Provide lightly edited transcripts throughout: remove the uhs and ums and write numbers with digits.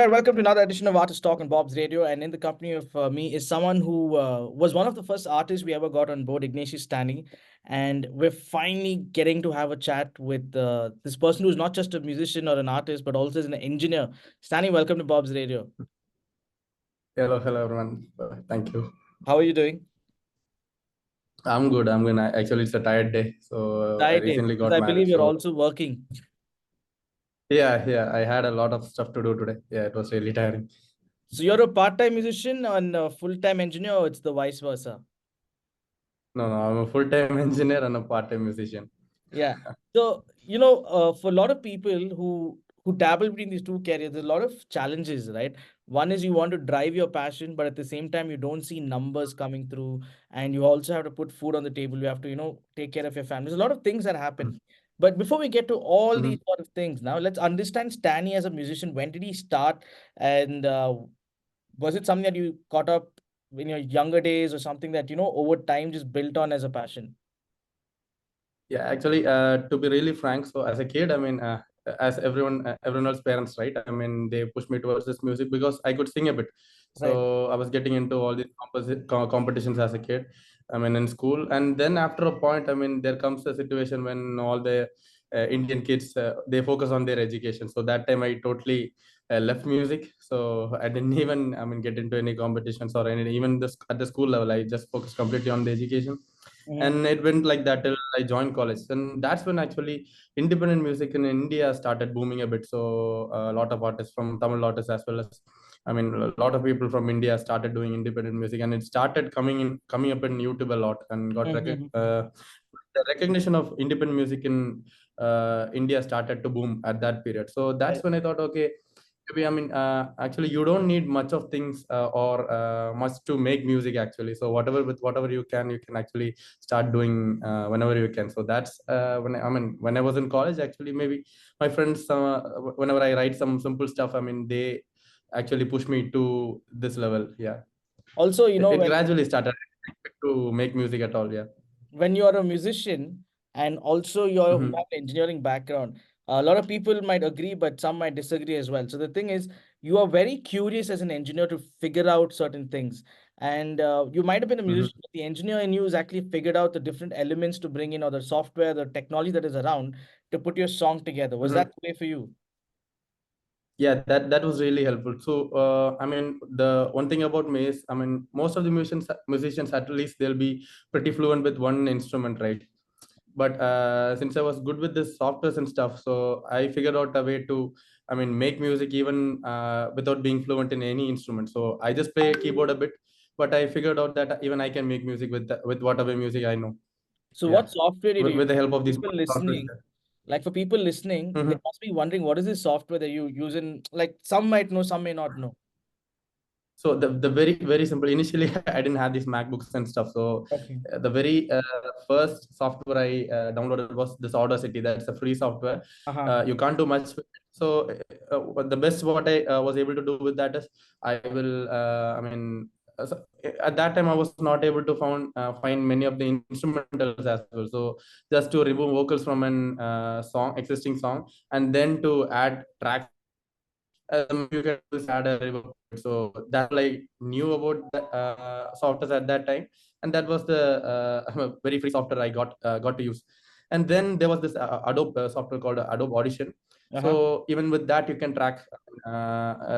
Right, welcome to another edition of Artist Talk on Bob's Radio. And in the company of me is someone who was one of the first artists we ever got on board, Igneshius Stany. And we're finally getting to have a chat with this person who's not just a musician or an artist, but also is an engineer. Stany, welcome to Bob's Radio. Hello, everyone. Thank you. How are you doing? I'm good. I'm good. Actually, it's a tired day. So I Tired day, recently because got I married. believe you're So also working. yeah. I had a lot of stuff to do today. Yeah, it was really tiring. So you're a part-time musician and a full-time engineer, or it's the vice versa? No, I'm a full-time engineer and a part-time musician. Yeah. So, for a lot of people who dabble between these two careers, there's a lot of challenges, right? One is you want to drive your passion, but at the same time, you don't see numbers coming through, and you also have to put food on the table. You have to, take care of your family. There's a lot of things that happen. But before we get to all Mm-hmm. these sort of things, now let's understand Stany as a musician. When did he start? And was it something that you caught up in your younger days or something that, over time just built on as a passion? Yeah, actually, to be really frank, so as a kid, I mean, as everyone else's parents, right? I mean, they pushed me towards this music because I could sing a bit. Right. So I was getting into all these competitions as a kid. I mean, in school, and then after a point, I mean, there comes a situation when all the Indian kids they focus on their education. So that time, I totally left music. So I didn't even, I mean, get into any competitions or any even this at the school level. I just focused completely on the education, Mhm. and it went like that till I joined college. And that's when actually independent music in India started booming a bit. So a lot of artists from Tamil artists as well as, I mean, a lot of people from India started doing independent music, and it started coming up in YouTube a lot, and Mhm. the recognition of independent music in India started to boom at that period. So that's Right. when I thought, okay, maybe I mean, actually, you don't need much of things or much to make music actually. So whatever you can actually start doing whenever you can. So that's when I was in college. Actually, maybe my friends, whenever I write some simple stuff, I mean, they actually push me to this level. Yeah, Also, it gradually started to make music at all. Yeah. when you're a musician and also you Mm-hmm. have an engineering background, a lot of people might agree, but some might disagree as well. So the thing is, you are very curious as an engineer to figure out certain things. And you might have been a Mm-hmm. musician, but the engineer in you has actually figured out the different elements to bring in, or the software, the technology that is around to put your song together. Was Mm-hmm. that the way for you? Yeah, that was really helpful. So I mean, the one thing about me is, I mean, most of the musicians at least they'll be pretty fluent with one instrument, right? But since I was good with this softwares and stuff, so I figured out a way to, I mean, make music even without being fluent in any instrument. So I just play keyboard a bit, but I figured out that even I can make music with whatever music I know. So Yeah, what software did you use? with the help of these People softwares. listening, like for people listening, they Mhm. must be wondering what is this software that you use in, like some might know, some may not know. So the very simple. Initially, I didn't have these MacBooks and stuff. So Okay. the very first software I downloaded was this Audacity. That's a free software. Uh-huh. You can't do much with it. So the best what I was able to do with that is I will. I mean, at that time I was not able to find many of the instrumentals as well. So just to remove vocals from an existing song, and then to add tracks to it, you can just add a reverb to it. So that's all I knew about the software at that time, and that was the very free software I got to use. And then there was this Adobe software called Adobe Audition. Uh-huh. So even with that, you can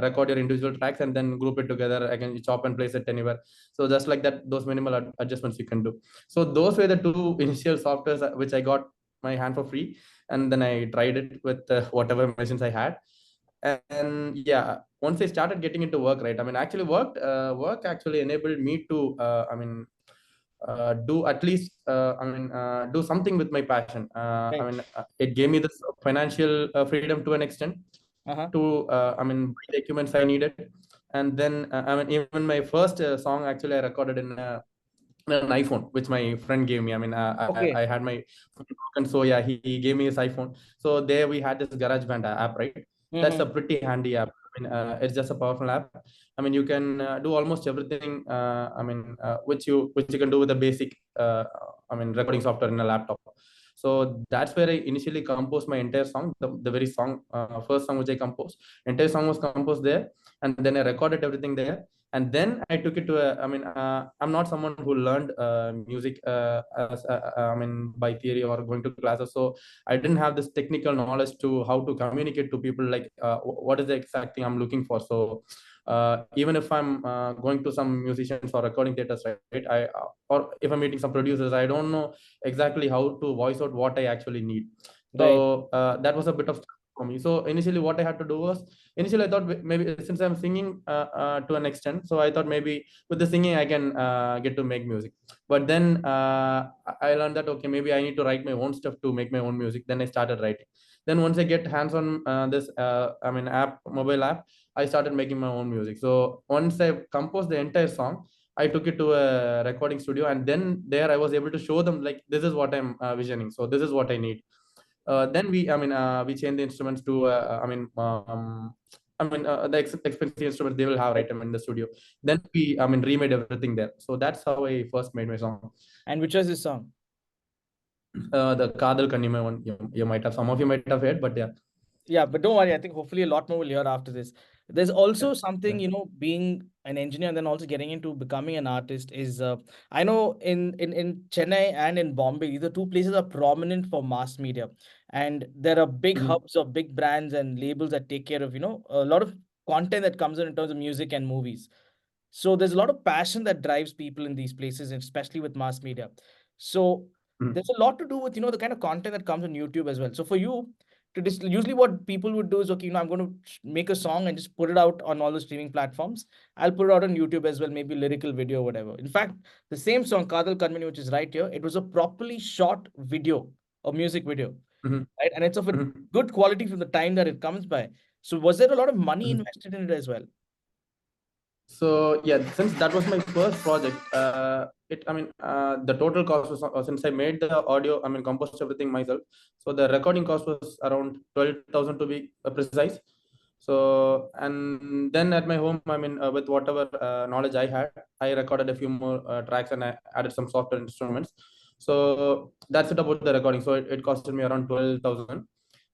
record your individual tracks and then group it together. I can chop and place it anywhere. So just like that, those minimal adjustments you can do. So those were the two initial softwares which I got my hand for free, and then I tried it with whatever machines I had. And yeah, once I started getting into work, right, I mean, actually work actually enabled me to do at least do something with my passion. I Right. mean, it gave me this financial freedom to an extent Uh-huh. to I mean, buy the equipments I needed. And then I mean, even my first song actually I recorded in an iPhone, which my friend gave me. I mean, Okay. I had my phone broken, so yeah, he gave me his iPhone. So there we had this GarageBand app, right? That's a Mm-hmm. pretty handy app. I mean, it's just a powerful app. I mean, you can do almost everything. Which you can do with a basic, I mean, recording software in a laptop. So that's where I initially composed my entire song, the very song, first song which I composed. Entire song was composed there, and then I recorded everything there. And then I took it to a, I mean, I'm not someone who learned music I mean, by theory or going to classes. So I didn't have this technical knowledge to how to communicate to people, like what is the exact thing I'm looking for. So even if I'm going to some musicians or recording theaters, right, or if I'm meeting some producers, I don't know exactly how to voice out what I actually need. Right. So that was a bit of for me. So initially, what I had to do was, initially I thought maybe since I'm singing to an extent, so I thought maybe with the singing I can get to make music. But then I learned that okay, maybe I need to write my own stuff to make my own music. Then I started writing. Then once I get hands on this, I mean, mobile app, I started making my own music. So once I composed the entire song, I took it to a recording studio, and then there I was able to show them like this is what I'm visioning. So this is what I need. Then we changed the instruments to the expensive instruments they will have right in the studio. Then we remade everything there. So that's how I first made my song. And which was this song? The Kadal Kanima one, you might have, some of you might have heard, but yeah. Yeah, but don't worry. I think hopefully a lot more will hear after this. There's Yeah, also something, yeah. being an engineer and then also getting into becoming an artist is, I know in Chennai and in Bombay, these are two places are prominent for mass media. And there are big Mhm, hubs of big brands and labels that take care of, a lot of content that comes in terms of music and movies. So there's a lot of passion that drives people in these places, and especially with mass media. So mhm, there's a lot to do with, the kind of content that comes on YouTube as well. So for you, usually what people would do is, okay, I'm going to make a song and just put it out on all the streaming platforms. I'll put it out on YouTube as well, maybe lyrical video or whatever. In fact, the same song, Kadal Kanmani, which is right here, it was a properly shot video or music video, mhm, right? And it's of a mhm, good quality from the time that it comes by. So was there a lot of money mhm. invested in it as well? So yeah, since that was my first project, the total cost was since I made the audio, composed everything myself. So the recording cost was around 12,000 to be precise. So and then at my home, with whatever knowledge I had, I recorded a few more tracks and I added some software instruments. So that's it about the recording. So it costed me around 12,000.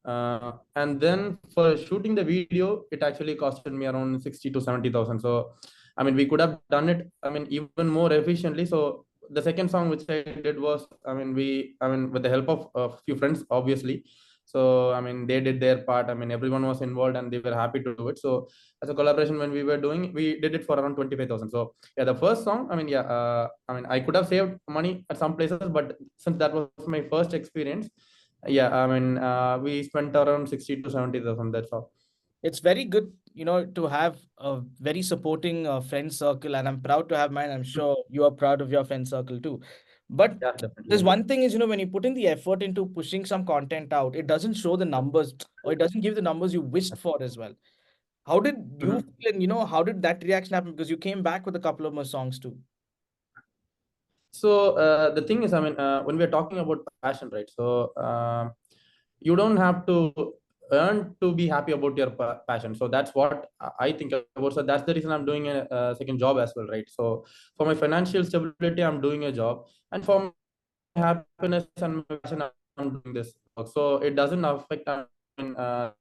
And then for shooting the video, it actually costed me around 60 to 70,000. So, we could have done it, even more efficiently. So the second song which I did was, with the help of a few friends, obviously. So, they did their part. Everyone was involved and they were happy to do it. So as a collaboration, when we were doing, we did it for around 25,000. So yeah, the first song, I could have saved money at some places, but since that was my first experience, yeah, we spent around 60 to 70,000. That's all. It's very good, to have a very supporting friend circle, and I'm proud to have mine. I'm sure you are proud of your friend circle too. But Yeah, definitely. there's Yeah. one thing is, when you put in the effort into pushing some content out, it doesn't show the numbers or it doesn't give the numbers you wished for as well. How did you Mhm. feel, and how did that reaction happen? Because you came back with a couple of more songs too. So the thing is, when we're talking about passion, right? So you don't have to earn to be happy about your passion. So that's what I think about. So that's the reason I'm doing a second job as well, right? So for my financial stability, I'm doing a job, and for my happiness and my passion, I'm doing this work. So it doesn't affect. Numbers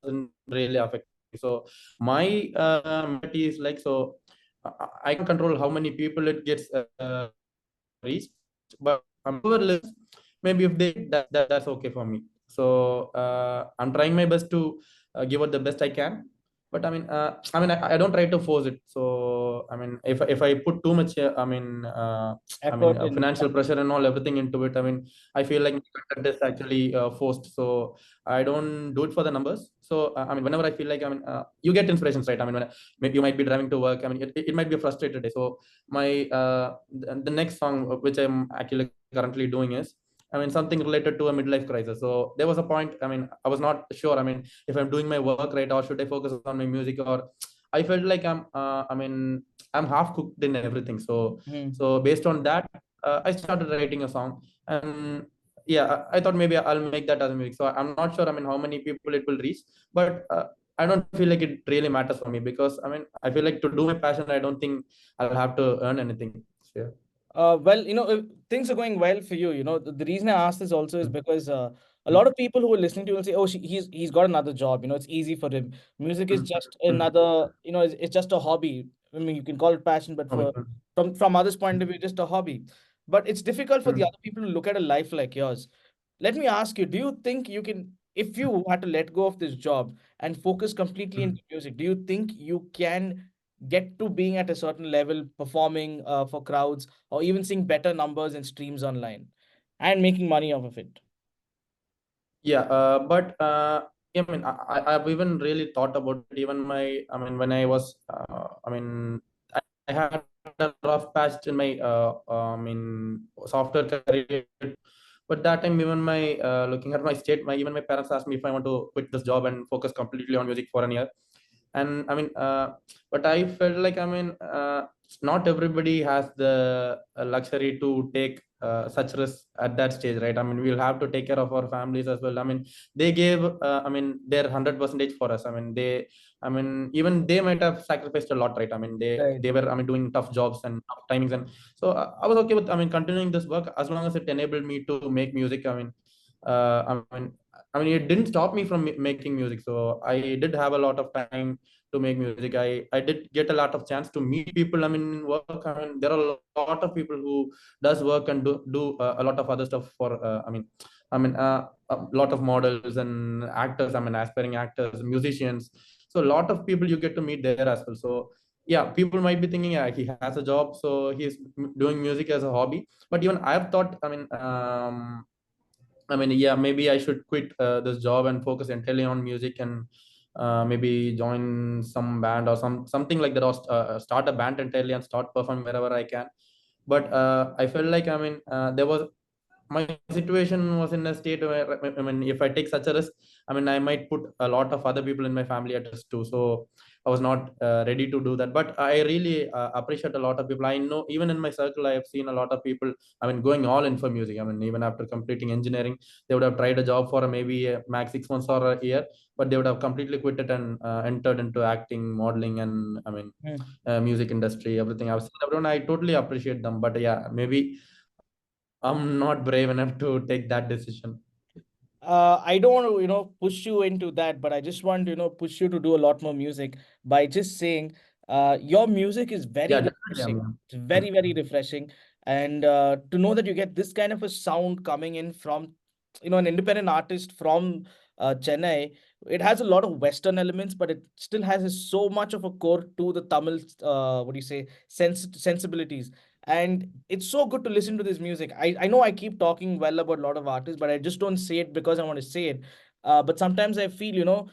doesn't really affect me. So my mentality is like, so I can't control how many people it gets reached, but whoever listens, maybe if they hit, that's okay for me. So I'm trying my best to give it the best I can. But I don't try to force it. So if I put too much Effort in. financial pressure and all everything into it, I feel like content is actually forced. So I don't do it for the numbers. So whenever I feel like, you get inspirations, right? When maybe you might be driving to work, it might be a frustrated day. So my the next song which I'm actually currently doing is, something related to a midlife crisis. So there was a point, I was not sure, if I'm doing my work right, or should I focus on my music, or I felt like I'm half cooked in everything. So Mhm. so based on that, I started writing a song. And yeah, I thought maybe I'll make that as a music. So I'm not sure, how many people it will reach, but I don't feel like it really matters for me, because I feel like to do my passion, I don't think I'll have to earn anything. So, yeah. Well, things are going well for you. The reason I ask this also is because a lot of people who are listening to you will say, "Oh, he's got another job. It's easy for him. Music is just another. It's just a hobby. I mean, you can call it passion, but from others' point of view, just a hobby. But it's difficult for the other people to look at a life like yours. Let me ask you: do you think you can, if you had to let go of this job and focus completely into music, do you think you can get to being at a certain level, performing for crowds, or even seeing better numbers and streams online and making money off of it? Yeah, but I mean, I've even really thought about it. Even I mean, when I was, I had a rough patch in my, software career. But that time, even my looking at my state, even my parents asked me if I want to quit this job and focus completely on music for a year. And but I felt like, not everybody has the luxury to take such risks at that stage, right? I mean, we'll have to take care of our families as well. I mean, they gave their 100% for us. Even they might have sacrificed a lot, right? I mean, Right. they were, doing tough jobs and tough timings. And so I was okay with, continuing this work as long as it enabled me to make music. It didn't stop me from making music. So I did have a lot of time to make music. I did get a lot of chance to meet people. In work. There are a lot of people who does work and do a lot of other stuff for. A lot of models and actors. Aspiring actors, musicians. So a lot of people you get to meet there as well. So yeah, people might be thinking, yeah, he has a job, so he's doing music as a hobby. But even I've thought, yeah, maybe I should quit this job and focus entirely on music, and maybe join some band or something like that, or start a band entirely and start performing wherever I can. But I felt like, there was my situation was in a state where, if I take such a risk, I might put a lot of other people in my family at risk too. So I was not ready to do that. But I really appreciate a lot of people I know. Even in my circle, I have seen a lot of people, going all in for music. Even after completing engineering, they would have tried a job for maybe max 6 months or a year, but they would have completely quit it and entered into acting, modeling, and Hmm. music industry, everything. I've seen everyone. I totally appreciate them. But yeah, maybe I'm not brave enough to take that decision. I don't want to, push you into that, but I just want to, push you to do a lot more music by just saying, your music is Yeah, very definitely. refreshing. It's very, very refreshing. And to know that you get this kind of a sound coming in from, an independent artist from Chennai, it has a lot of Western elements, but it still has so much of a core to the Tamil, what do you say, sensibilities. And it's so good to listen to this music. I know I keep talking well about a lot of artists, but I just don't say it because I want to say it. But sometimes I feel,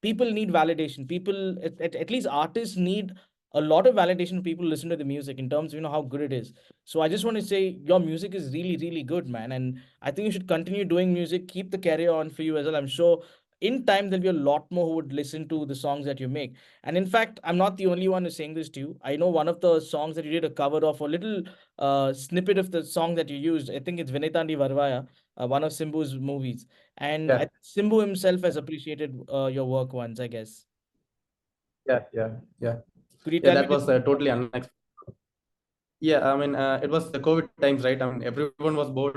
people need validation. People, at least artists need a lot of validation. People listen to the music in terms of, how good it is. So I just want to say your music is really, really good, man. And I think you should continue doing music, keep the career on for you as well. I'm sure in time there'll be a lot more who would listen to the songs that you make. And in fact, I'm not the only one who's saying this to you. I know one of the songs that you did a cover of, a little snippet of the song that you used. I think it's Vinaithaandi Varuvaaya, one of Simbu's movies. And Yeah, Simbu himself has appreciated your work once, I guess. yeah. Could you Yeah, tell me that the was name? totally unexpected. Yeah, it was the COVID times, right? Everyone was bored.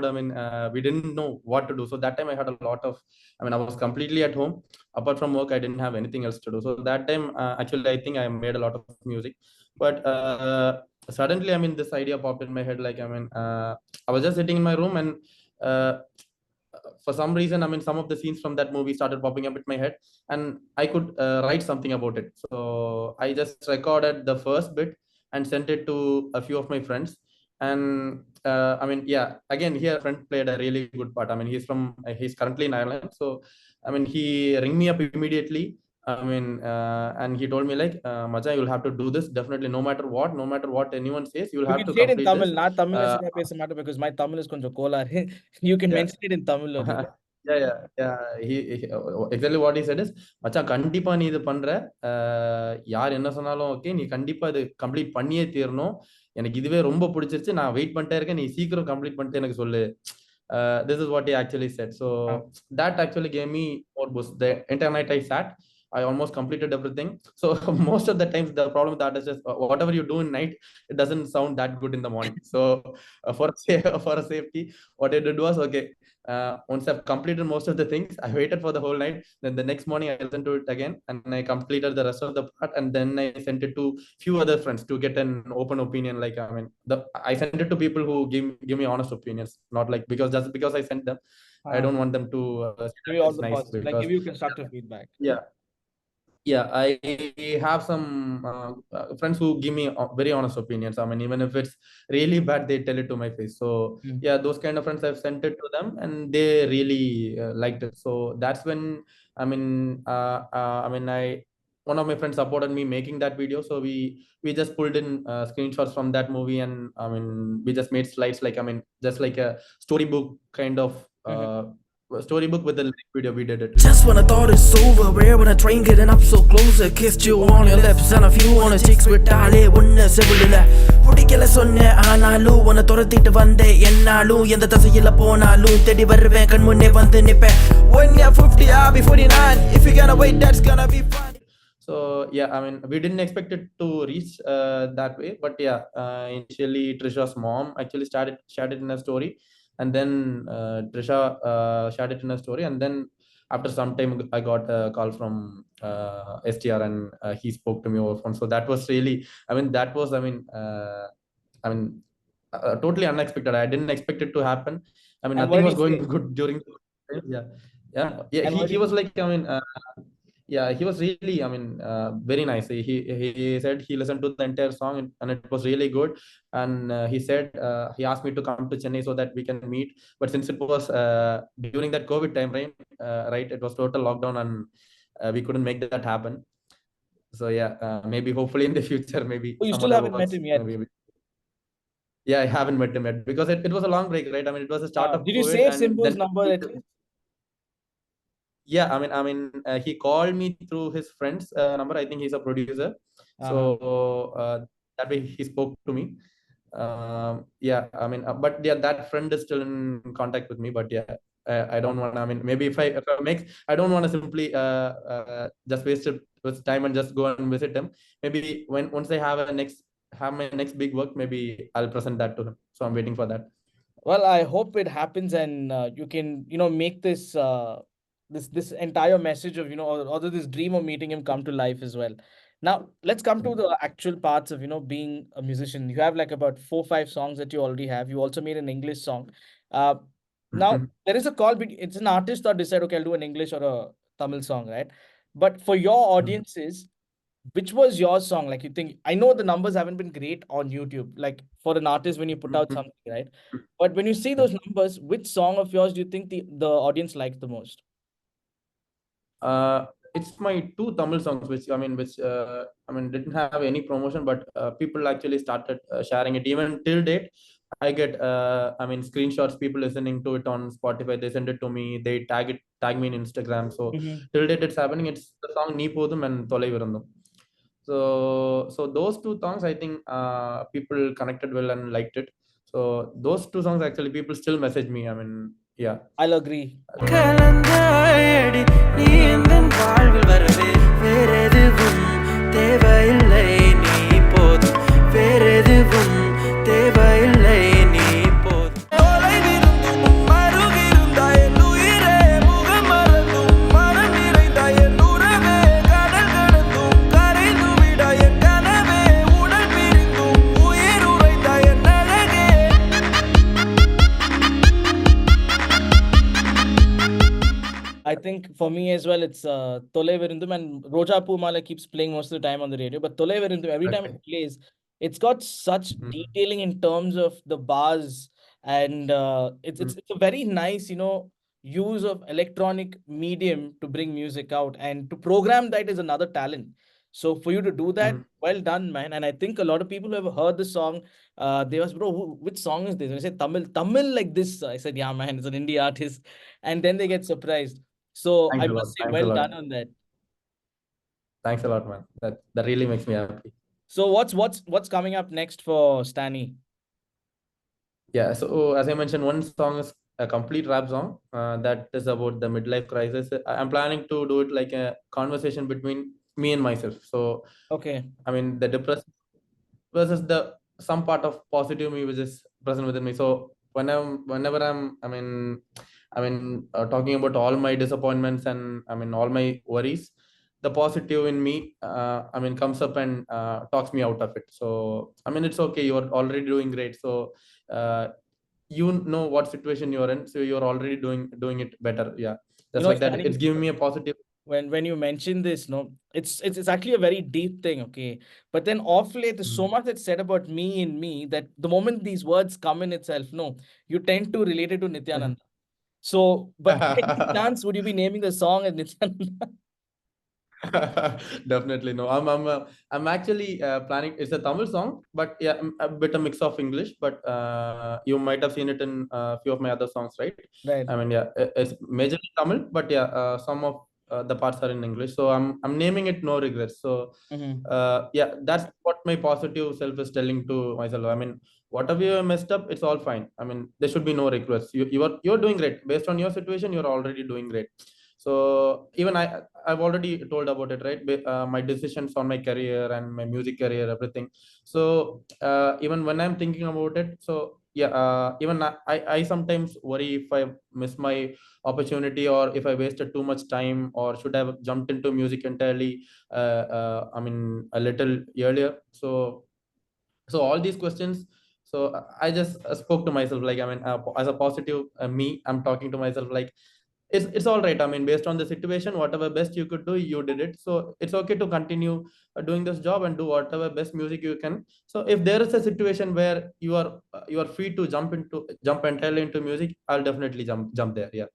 We didn't know what to do. So that time I had a lot of, I was completely at home. Apart from work, I didn't have anything else to do. So that time, actually, I think I made a lot of music. But suddenly, this idea popped in my head. Like, I was just sitting in my room, and uh, for some reason, some of the scenes from that movie started popping up in my head, and I could write something about it. So I just recorded the first bit and sent it to a few of my friends. And yeah, again, here a friend played a really good part. He's currently in Ireland. So he rang me up immediately. And he told me like, Macha, you'll have to do this definitely, no matter what anyone says, you'll You have can to say it in complete Tamil. this. Not Tamil uh, is matter because my Tamil is konjam kolare. You can yeah. mention it in Tamil only. Yeah. Exactly what he said is, மச்சான் கண்டிப்பா நீ இது பண்ற. யார் என்ன சொன்னாலும் okay, நீ கண்டிப்பா இது கம்ப்ளீட் பண்ணியே தீரணும். எனக்கு இதுவே ரொம்ப பிடிச்சிருச்சு, நான் வெயிட் பண்ணிட்டே இருக்கேன், நீ சீக்கிரம் கம்ப்ளீட் பண்ணிட்டு எனக்கு சொல்லு. This is what he actually said. So Ah. that actually gave me more boost. The entire night I sat, I almost completed everything. So most of the times the problem with that is just whatever you do in night, it doesn't sound that good in the morning. So for a safety, what I did was, okay, once I've completed most of the things, I waited for the whole night. Then the next morning I listened to it again and I completed the rest of the part, and then I sent it to few other friends to get an open opinion. Like, I mean, I sent it to people who give me honest opinions, not like because just because I sent them, I Uh, don't want them to say give that you all it's the nice positive, like because give you constructive feedback. yeah, yeah, I have some friends who give me very honest opinions. I mean, even if it's really bad, they tell it to my face. So Mm. yeah, those kind of friends, I've sent it to them and they really liked it. So that's when, I mean, I one of my friends supported me making that video. So we just pulled in screenshots from that movie, and I mean, we just made slides, like, I mean, just like a storybook kind of Mhm. storybook with the lyric video. We did it. Just when I thought it's over, where when I train getting up so close, I kissed you on your lips and a few on the cheeks with Dale, ஒன்னு செவிலுல பிடிக்கல சொன்ன ஆனாலும் உன்னை துரத்திட்டு வந்தேன் என்னாலும் எந்த தசையில போனாலும் தேடி வருவேன் கண் முன்னே வந்து நிப்பேன் When you're 50 I'll be 49 if you're gonna wait that's gonna be fun. So yeah, I mean, we didn't expect it to reach that way, but yeah, initially Trisha's mom actually shared it in a story, and then Trisha shared it in a story, and then after some time I got a call from STR, and he spoke to me over phone. So that was really, I mean, that was, I mean, totally unexpected. I didn't expect it to happen. I mean, And what nothing did was he going say? good during the time. Yeah, yeah. And what He did was like, I mean, yeah, he was really, I mean, very nice. He said he listened to the entire song, and it was really good. And he said he asked me to come to Chennai so that we can meet. But since it was during that COVID time, right, it was total lockdown, and we couldn't make that happen. So yeah, maybe hopefully in the future, maybe Oh, you some still other haven't met works, him yet. maybe. Yeah, I haven't met him yet because it was a long break, right? I mean, it was the start of Did you COVID, save and Simbu's then number at least? yeah, he called me through his friend's number. I think he's a producer, Uh-huh. so that way he spoke to me. Yeah, I mean, but yeah, that friend is still in contact with me. But yeah, I don't want. I mean, maybe if I make, I don't want to simply just waste it with time and just go and visit him. Maybe when once I have my next big work, maybe I'll present that to him. So I'm waiting for that. Well, I hope it happens, and you can, make this this entire message of, or this dream of meeting him come to life as well. Now, let's come to the actual parts of, being a musician. You have like about 4, 5 songs that you already have. You also made an English song. Uh, Now there is a call. It's an artist that decide, okay, I'll do an English or a Tamil song, right? But for your audiences, which was your song? Like, you think, I know the numbers haven't been great on YouTube, like for an artist when you put out something, right? But when you see those numbers, which song of yours do you think the audience likes the most? Uh, it's my two Tamil songs, which didn't have any promotion, but people actually started sharing it. Even till date, I get screenshots. People listening to it on Spotify, they send it to me. They tag me in Instagram. So Mhm. till date, it's happening. It's the song "Nee Podum" and "Tholai Virundum." So those two songs, I think people connected well and liked it. So those two songs, actually, people still message me. I mean, yeah. I'll agree. கலந்தாயடி நீ எந்தன் வாழ்வில் வரவே வேறெதுவும் தேவையில்லை நீ போதும் வேறெதுவும் தேவையில்லை நீ போதும் தொலைவிருந்தும் அருகிருந்தாய் என் உயிரே முகம் மறந்தும் மனம் நிறைந்தாய் என் உறவே கடல் கடந்தும் கரைந்து விடாய் என் கனவே உடல் பிரிந்தும் உயிர் உறைந்தாய் என் அழகே I think for me as well, it's Tole Virundum, and Roja Pumala keeps playing most of the time on the radio. But Tole Virundum, every time Okay. it plays, it's got such detailing in terms of the bars, and it's a very nice, use of electronic medium to bring music out, and to program that is another talent. So for you to do that, well done, man. And I think a lot of people who have heard the song, they was, bro, which song is this? And I said Tamil like this. I said, yeah, man, it's an indie artist, and then they get surprised. So Thanks I a lot. must say, Thanks a well lot. done on that. Thanks a lot, man. That really makes me happy. So what's coming up next for Stany? Yeah. So as I mentioned, one song is a complete rap song that is about the midlife crisis. I'm planning to do it like a conversation between me and myself. So Okay. I mean the depressed versus the some part of positive me which is present within me. So whenever talking about all my disappointments and I mean all my worries, the positive in me comes up and talks me out of it. So I mean it's okay, you're already doing great. So uh, you know what situation you're in, so you're already doing it better. Yeah, You just know, like that, Stany, it's giving me a positive. when you mention this, no, it's actually a very deep thing, okay. But then off late, there's so much that's said about me in me that the moment these words come in itself, no, you tend to relate it to Nityananda. So, but by any chance, would you be naming the song as Nityananda? Definitely no. I'm actually planning. It's a Tamil song, but yeah, a bit a mix of English. But you might have seen it in a few of my other songs, right? Right. I mean, yeah, it's majorly Tamil, but yeah, some of the parts are in English. So I'm naming it No Regrets. So Mm-hmm. yeah, that's what my positive self is telling to myself. I mean, whatever you messed up, it's all fine. I mean, there should be no regrets. You're doing great based on your situation. You're already doing great. So even I've already told about it, right? My decisions on my career and my music career, everything. So even when I'm thinking about it, so yeah, even I sometimes worry if I miss my opportunity or if I wasted too much time or should have jumped into music entirely. A little earlier. So all these questions. So I just spoke to myself like as a positive me. I'm talking to myself like it's all right. I mean, based on the situation, whatever best you could do, you did it. So it's okay to continue doing this job and do whatever best music you can. So if there is a situation where you are free to jump entirely into music, I'll definitely jump there. Yeah,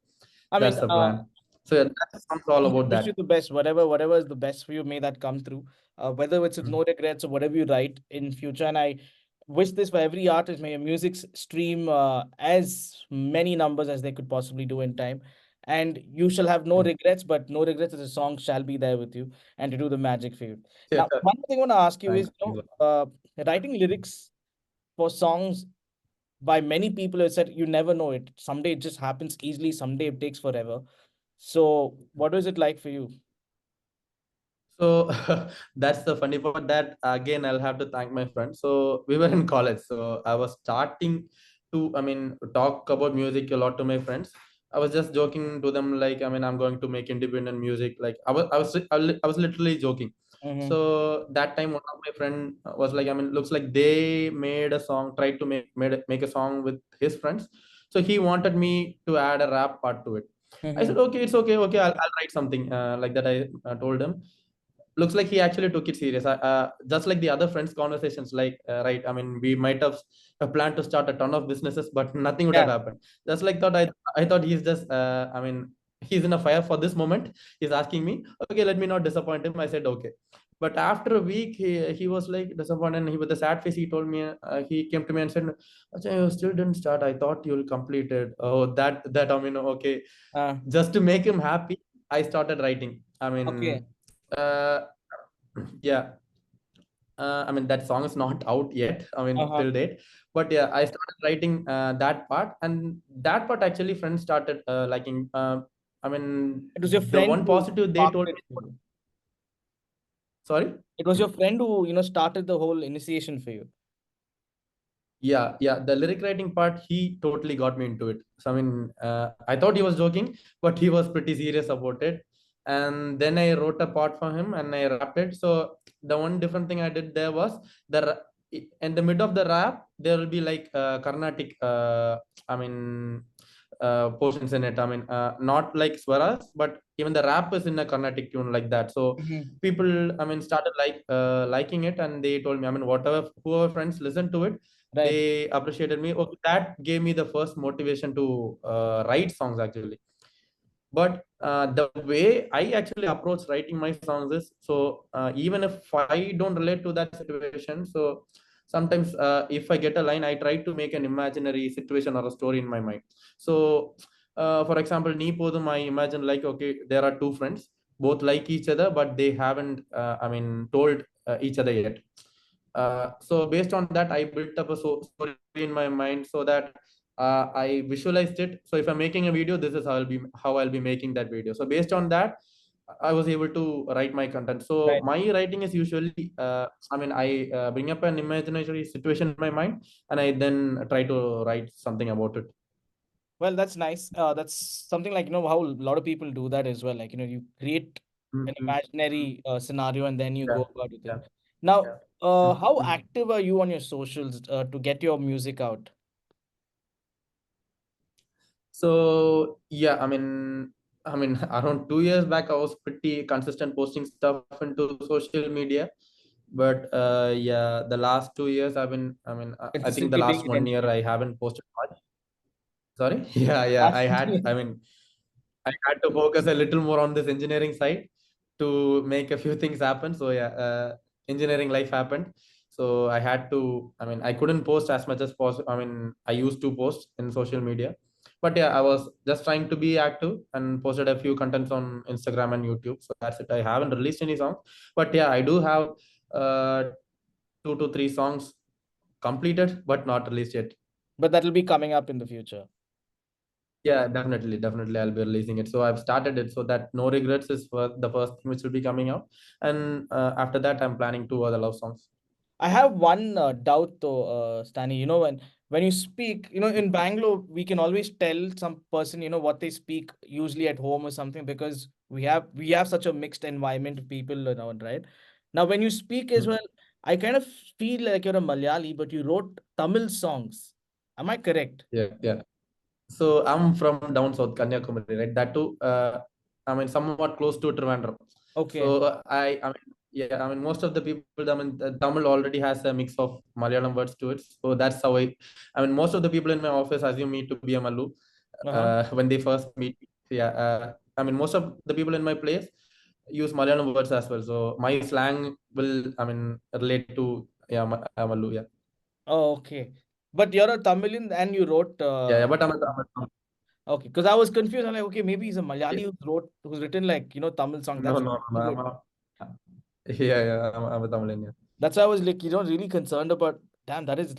I that's mean, the plan. So yeah, that's all about wish you that. the best. Whatever is the best for you, may that come through. Whether it's with no regrets or whatever you write in future. And I wish this for every artist. May your music stream as many numbers as they could possibly do in time. And you shall have no regrets, but no regrets as a song shall be there with you and to do the magic for you. Yeah, Now, one thing I want to ask you is, thanks. writing lyrics for songs by many people have said you never know it. Someday it just happens easily, someday it takes forever. So, what was it like for you? So that's the funny part that again I'll have to thank my friend. So we were in college. So I was starting talk about music a lot to my friends. I was just joking to them like I'm going to make independent music. Like I was literally joking. Mm-hmm. So that time one of my friend was like, looks like they made a song, tried to make a song with his friends. So he wanted me to add a rap part to it. I Mm-hmm. said, okay, it's okay, okay, I'll write something like that. I told him. Looks like he actually took it serious. Just like the other friends conversations, like right, we might have planned to start a ton of businesses but nothing would have Yeah. happened. Just like thought I thought he's just he's in a fire for this moment. He's asking me, okay, let me not disappoint him. I said okay. But after a week he was like disappointed, and he with a sad face he told me, he came to me and said, "Ajay, you still didn't start. I thought you'll complete it." Oh, that okay. Uh, Just to make him happy, I started writing. okay. Uh, yeah. That song is not out yet. Uh-huh. Till date. But yeah, I started writing that part, and that part actually friends started liking. It was your The friend one who positive they sparked told it me. for you. Sorry. It was your friend who, started the whole initiation for you. Yeah, the lyric writing part, he totally got me into it. So I thought he was joking, but he was pretty serious about it. And then I wrote a part for him and I rapped it. So the one different thing I did there was in the mid of the rap there will be like Carnatic I mean portions in it. Not like swaras, but even the rap is in a Carnatic tune like that. So Mm-hmm. people started liking it, and they told me, whatever whoever friends listened to it, Right. they appreciated me. Okay, that gave me the first motivation to write songs actually. But the way I actually approach writing my songs is, so even if I don't relate to that situation, so sometimes if I get a line, I try to make an imaginary situation or a story in my mind. So for example, nee podum, I imagine like, okay, there are two friends, both like each other, but they haven't told each other yet. So based on that, I built up a story in my mind, so that I visualized it. So if I'm making a video, this is how I'll be making that video. So based on that, I was able to write my content. So Right. my writing is usually, I bring up an imaginary situation in my mind, and I then try to write something about it. Well, that's nice. That's something like, how a lot of people do that as well. Like, you create an Mhm. imaginary scenario and then you Yeah, go about with it. yeah. Now, how Mhm. active are you on your socials to get your music out? So yeah, around 2 years back, I was pretty consistent posting stuff into social media. But yeah, the last 2 years, I think the Consistently being last 1 year intentional. I haven't posted much. Sorry. Yeah. I had to focus a little more on this engineering side to make a few things happen. So yeah, engineering life happened. So I had to. I couldn't post as much as possible. I used to post in social media, but yeah, I was just trying to be active and posted a few contents on Instagram and YouTube. So that's it. I haven't released any songs, but yeah, I do have uh, 2 to 3 songs completed, but not released yet. But that'll be coming up in the future. Yeah, definitely. I'll be releasing it. So I've started it so that No Regrets is for the first thing which will be coming out, and after that, I'm planning 2 other love songs. I have one doubt though, Stany. When you speak, in Bangalore, we can always tell some person, what they speak usually at home or something because we have such a mixed environment of people around, right? Now, when you speak as Mm. well, I kind of feel like you're a Malayali, but you wrote Tamil songs. Am I correct? Yeah. So I'm from down south, Kanyakumari, right? That too, somewhat close to Trivandrum. Okay. So most of the people, Tamil already has a mix of Malayalam words to it. So that's how most of the people in my office assume me to be a Malu Uh-huh. when they first meet me. Yeah, most of the people in my place use Malayalam words as well. So my slang will, relate to Malu. Yeah, Oh, okay. But you're a Tamilian and you wrote yeah. But okay, because I was confused. I'm like, okay, maybe he's a yeah. Malayali who's written like, Tamil song. No, That's no, no. really good. I'm a Tamilian. Yeah. That's why I was like, really concerned about. Damn, that's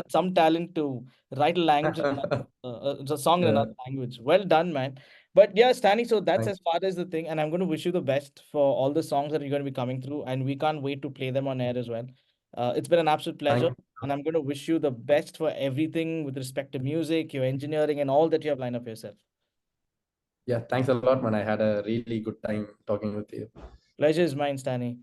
some talent to write a language in a song in Yeah. another language. Well done, man. But yeah, Stanley. So that's Thanks. as far as the thing, and I'm going to wish you the best for all the songs that you're going to be coming through, and we can't wait to play them on air as well. It's been an absolute pleasure, Thank. and I'm going to wish you the best for everything with respect to music, your engineering, and all that you have lined up for yourself. Yeah. Thanks a lot, man. I had a really good time talking with you. Pleasure is mine, Stanley.